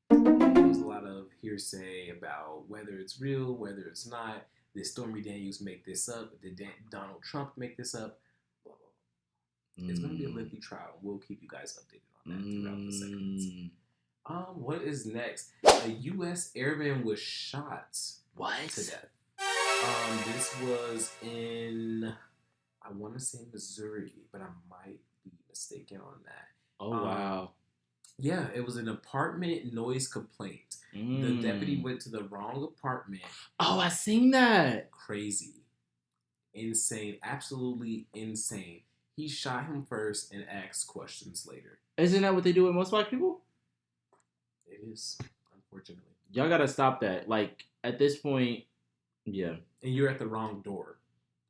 There's a lot of hearsay about whether it's real, whether it's not. Did Stormy Daniels make this up? Did Donald Trump make this up? Blah, blah, blah. It's going to be a lengthy trial. We'll keep you guys updated on that throughout the segments. What is next? A U.S. airman was shot to death. This was in, I want to say Missouri, but I might be mistaken on that. Oh, wow. Yeah, it was an apartment noise complaint. The deputy went to the wrong apartment. Oh, I seen that. Crazy. Insane. Absolutely insane. He shot him first and asked questions later. Isn't that what they do with most black people? It is, unfortunately. Y'all gotta stop that. Like, at this point, yeah. And you're at the wrong door.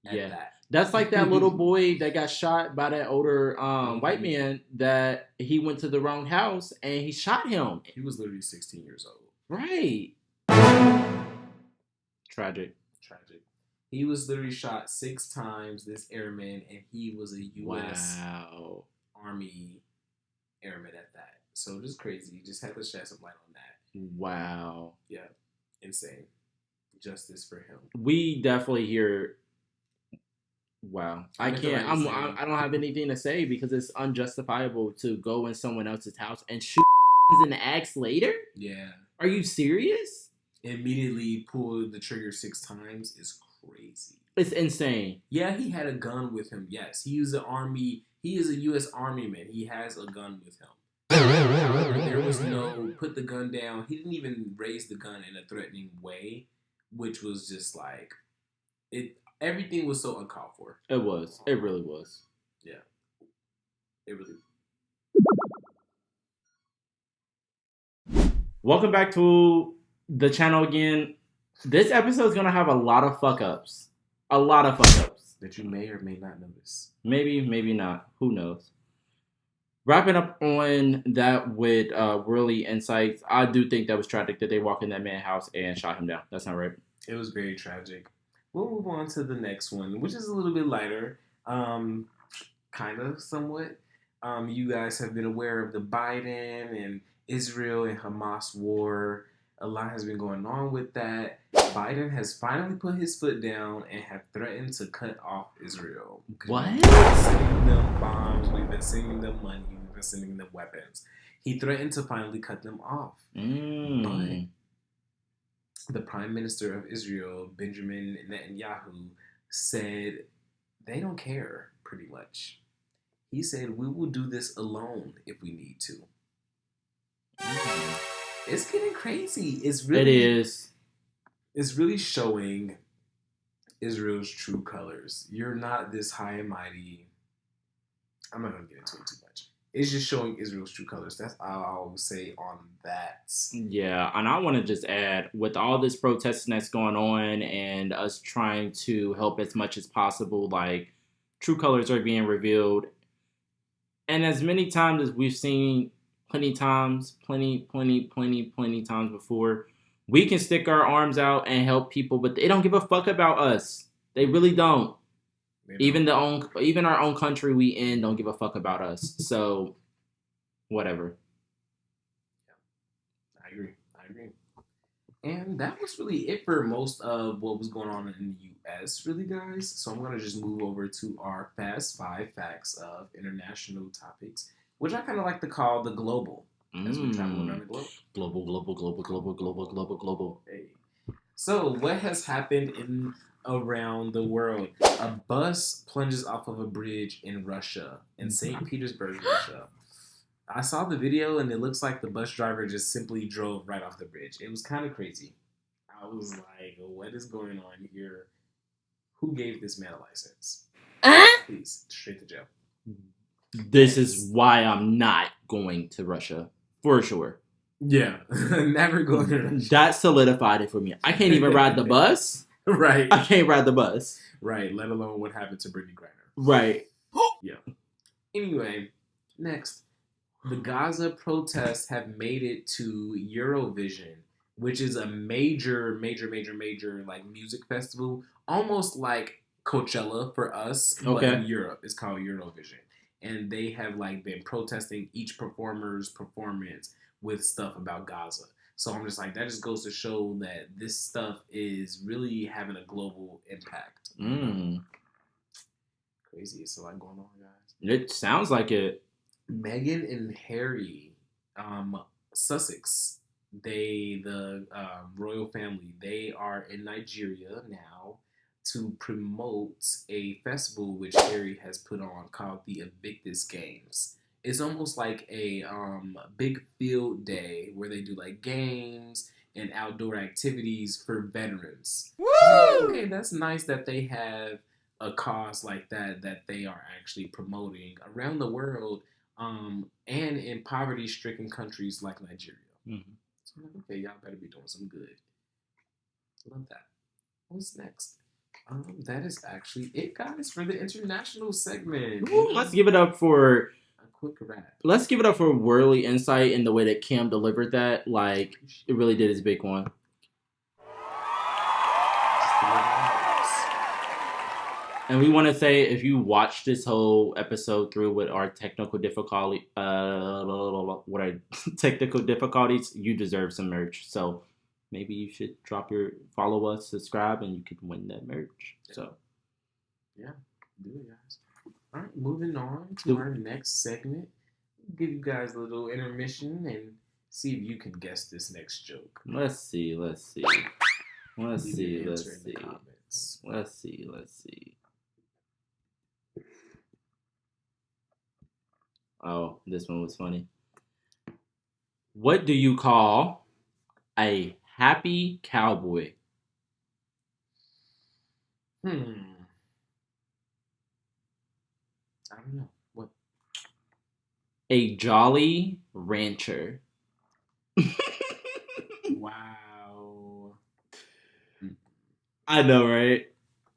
Yeah. That. That's like that little boy that got shot by that older white man that he went to the wrong house and he shot him. He was literally 16 years old. Right. Tragic. He was literally shot 6 times, this airman, and he was a U.S. Army airman at that. So just crazy. Just had to shed some light on that. Wow. Yeah. Insane. Justice for him. We definitely hear... Wow. I can't. I don't have anything to say because it's unjustifiable to go in someone else's house and shoot in the axe later? Yeah. Are you serious? Immediately pull the trigger 6 times is crazy. It's insane. Yeah, he had a gun with him. Yes. He is a U.S. Army man. He has a gun with him. There was no put the gun down. He didn't even raise the gun in a threatening way, which was just like everything was so uncalled for. It was. It really was. Yeah. It really was. Welcome back to the channel again. This episode is going to have a lot of fuck-ups. A lot of fuck-ups. That you may or may not notice. Maybe, maybe not. Who knows? Wrapping up on that with Worldly Insights, I do think that was tragic that they walked in that man's house and shot him down. That's not right. It was very tragic. we'll move on to the next one, which is a little bit lighter. Kind of, somewhat. You guys have been aware of the Biden and Israel and Hamas war. A lot has been going on with that. Biden has finally put his foot down and have threatened to cut off Israel. What? We've been sending them bombs, we've been sending them money, we've been sending them weapons. He threatened to finally cut them off. But the Prime Minister of Israel, Benjamin Netanyahu, said they don't care, pretty much. He said, we will do this alone if we need to. It's getting crazy. It is. It's really showing Israel's true colors. You're not this high and mighty. I'm not going to get into it too much. It's just showing Israel's true colors. That's all I'll say on that. Yeah, and I want to just add, with all this protesting that's going on and us trying to help as much as possible, like, true colors are being revealed. And as many times as we've seen plenty times before, we can stick our arms out and help people, but they don't give a fuck about us. They really don't. Even our own country we in don't give a fuck about us. So, whatever. Yeah, I agree. And that was really it for most of what was going on in the U.S., really, guys. So I'm going to just move over to our Fast 5 Facts of International Topics, which I kind of like to call the global, as we travel around the globe. Global. Hey. So what has happened around the world? A bus plunges off of a bridge in Russia, in St. Petersburg, Russia. I saw the video, and it looks like the bus driver just simply drove right off the bridge. It was kind of crazy. I was like, what is going on here? Who gave this man a license? Please, straight to jail. This is why I'm not going to Russia, for sure. Yeah, never going to Russia. That solidified it for me. I can't even ride the bus. Right. I can't ride the bus. Right, let alone what happened to Brittany Griner. Right. Yeah. Anyway, next. The Gaza protests have made it to Eurovision, which is a major like music festival, almost like Coachella for us, but in Europe. It's called Eurovision. And they have like been protesting each performer's performance with stuff about Gaza. So I'm just like, that just goes to show that this stuff is really having a global impact. Crazy. It's a lot going on, guys. It sounds like it. Meghan and Harry, Sussex, the royal family, they are in Nigeria now to promote a festival which Harry has put on called the Invictus Games. It's almost like a big field day where they do like games and outdoor activities for veterans. Woo! Okay, that's nice that they have a cause like that they are actually promoting around the world. And in poverty-stricken countries like Nigeria. So I'm like, okay, y'all better be doing some good. Love that. What's next? That is actually it, guys, for the international segment. Ooh, let's give it up for a quick wrap. Let's give it up for Worldly Insight and the way that Cam delivered that. Like, it really did his big one. And we want to say, if you watched this whole episode through with our technical difficulties, you deserve some merch. So maybe you should follow us, subscribe, and you could win that merch. So, yeah, do it, guys. All right, moving on to our next segment. Give you guys a little intermission and see if you can guess this next joke. Let's see. Oh, this one was funny. What do you call a happy cowboy? I don't know. What? A jolly rancher. Wow. I know, right?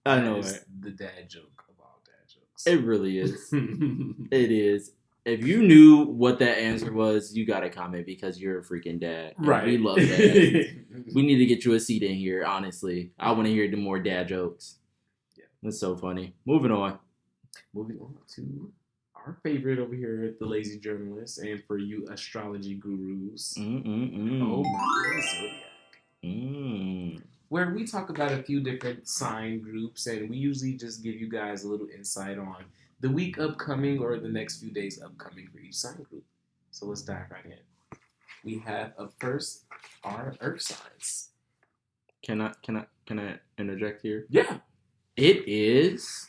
That is the dad joke of all dad jokes. It really is. It is. If you knew what that answer was, you gotta comment because you're a freaking dad. And Right. we love dads. We need to get you a seat in here, honestly. I want to hear the more dad jokes. Yeah. That's so funny. Moving on. Moving on to our favorite over here, the lazy journalist, and for you astrology gurus. Oh my goodness, Zodiac. Where we talk about a few different sign groups, and we usually just give you guys a little insight on the week upcoming or the next few days upcoming for each sign group. So let's dive right in. We have up first our earth signs. Can I interject here? Yeah. It is.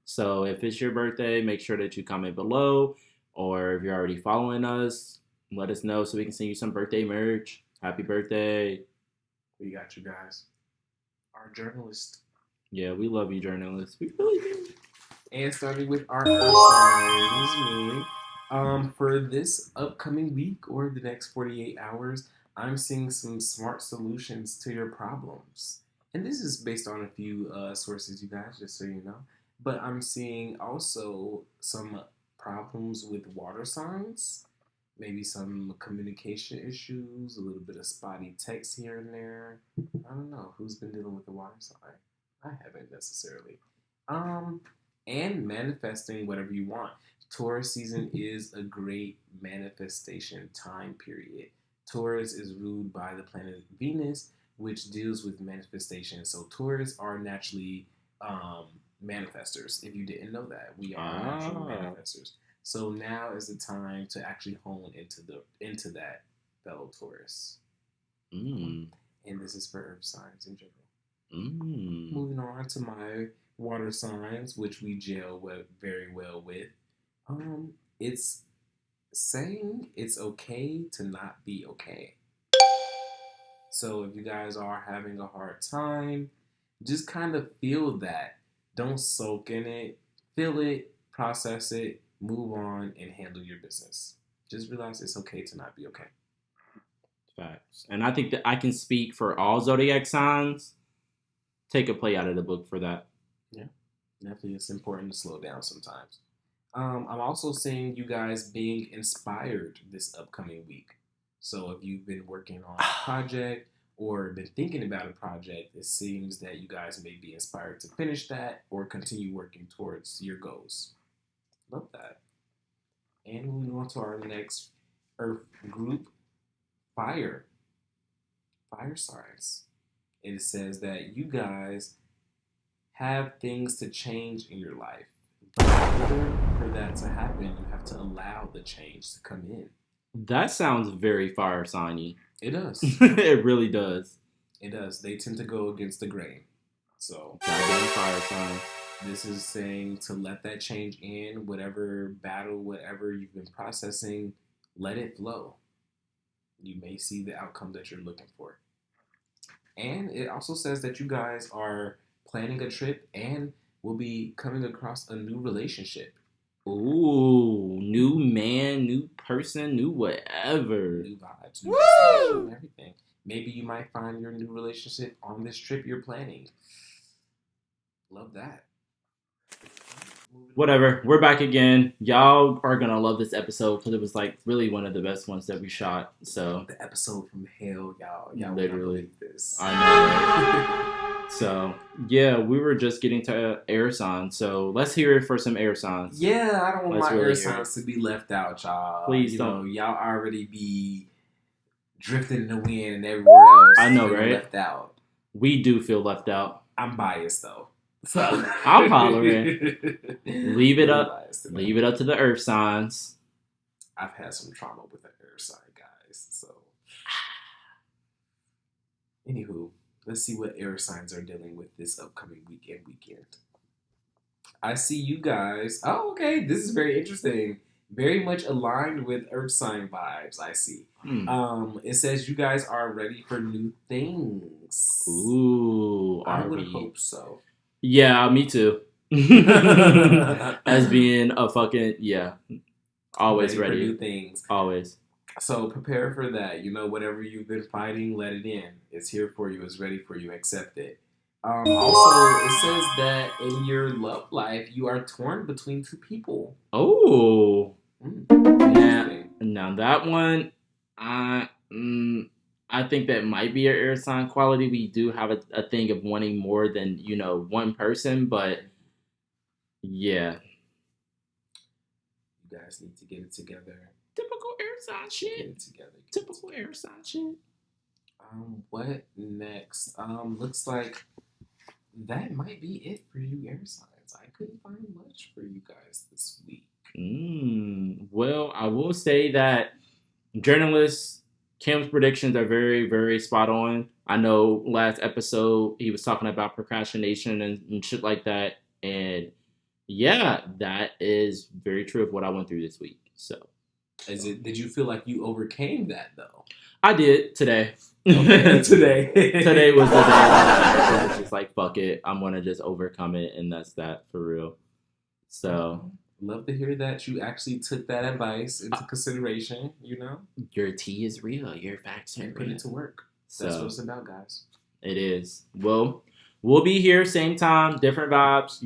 So if it's your birthday, make sure that you comment below. Or if you're already following us, let us know so we can send you some birthday merch. Happy birthday. We got you guys. Our journalist. Yeah, we love you, journalists. We really do. And starting with our earth signs, me. For this upcoming week or the next 48 hours, I'm seeing some smart solutions to your problems. And this is based on a few sources, you guys, just so you know. But I'm seeing also some problems with water signs, maybe some communication issues, a little bit of spotty text here and there. I don't know who's been dealing with the water sign. I haven't necessarily. Um, and manifesting whatever you want. Taurus season is a great manifestation time period. Taurus is ruled by the planet Venus, which deals with manifestation. So Taurus are naturally manifestors. If you didn't know that, we are natural manifestors. So now is the time to actually hone into that, fellow Taurus. And this is for earth signs in general. Moving on to my water signs, which we gel very well with. It's saying it's okay to not be okay. So if you guys are having a hard time, just kind of feel that. Don't soak in it. Feel it, process it, move on, and handle your business. Just realize it's okay to not be okay. Facts. And I think that I can speak for all zodiac signs. Take a play out of the book for that. Yeah, definitely it's important to slow down sometimes. I'm also seeing you guys being inspired this upcoming week. So if you've been working on a project or been thinking about a project, it seems that you guys may be inspired to finish that or continue working towards your goals. Love that. And moving on to our next Earth group, fire. Fire signs. It says that you guys have things to change in your life. But in order for that to happen, you have to allow the change to come in. That sounds very fire signy. It does. It really does. It does. They tend to go against the grain. So, goddamn fire sign. This is saying to let that change in, whatever battle, whatever you've been processing, let it flow. You may see the outcome that you're looking for. And it also says that you guys are planning a trip and will be coming across a new relationship. Ooh, new man, new person, new whatever. New vibes, new destination, everything. Maybe you might find your new relationship on this trip you're planning. Love that. Whatever. We're back again. Y'all are gonna love this episode because it was like really one of the best ones that we shot. So the episode from hell, y'all. Y'all literally this. I know. Right? So yeah, we were just getting to air signs. So let's hear it for some air signs. Yeah, I don't want my air signs to be left out, y'all. Please don't. Y'all already be drifting in the wind and everywhere else. I know, right? Left out. We do feel left out. I'm biased though. So I'm hollering. Leave it up. Leave it up to the earth signs. I've had some trauma with the earth sign, guys. So, anywho, let's see what air signs are dealing with this upcoming weekend. I see you guys. Oh, okay. This is very interesting. Very much aligned with earth sign vibes. I see. It says you guys are ready for new things. Ooh, I would hope so. Yeah, me too. As being a fucking always ready for new things. Always. So prepare for that. You know, whatever you've been fighting, let it in. It's here for you. It's ready for you. Accept it. Also, it says that in your love life, you are torn between two people. Oh, Interesting. now that one, I think that might be an air sign quality. We do have a thing of wanting more than one person, but yeah, You guys need to get it together. typical air sign shit. Get it together. Typical air sign shit. What next? Looks like that might be it for you air signs. I couldn't find much for you guys this week. Well, I will say that journalist Kim's predictions are very, very spot on. I know last episode he was talking about procrastination and shit like that. And yeah, that is very true of what I went through this week. So, Did you feel like you overcame that though? I did today. Okay, today. Today was the day that I was just like, fuck it. I'm going to just overcome it. And that's that for real. So, love to hear that you actually took that advice into consideration, Your tea is real. Your facts are real. Put it to work. That's what it's about, guys. It is. Well, we'll be here same time, different vibes.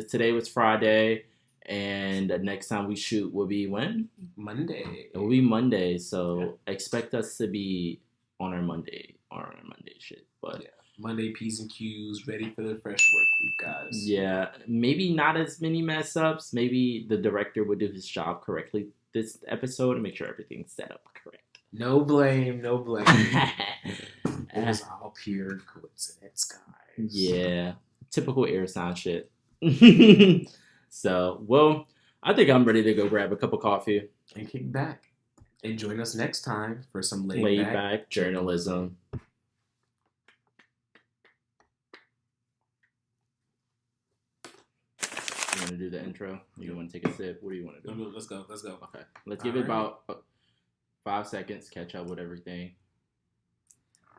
Today was Friday, and the next time we shoot will be when? Monday. It will be Monday, so expect us to be on our Monday shit. But Monday P's and Q's, ready for the fresh work week, guys. Yeah, maybe not as many mess ups. Maybe the director would do his job correctly this episode and make sure everything's set up correct. No blame. It was all pure coincidence, guys. Yeah, typical air sign shit. So, well, I think I'm ready to go grab a cup of coffee and kick back. And join us next time for some laid back journalism. You want to do the intro? Or you want to take a sip? What do you want to do? No, let's go. Okay, let's give it about 5 seconds. Catch up with everything.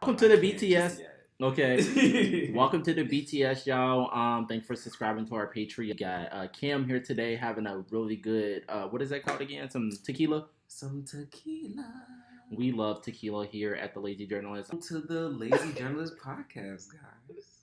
Welcome to the BTS. Okay. Welcome to the BTS, y'all. Thanks for subscribing to our Patreon. We got Cam here today having a really good, what is that called again? Some tequila? Some tequila. We love tequila here at the Lazy Journalist. To the Lazy Journalist podcast, guys.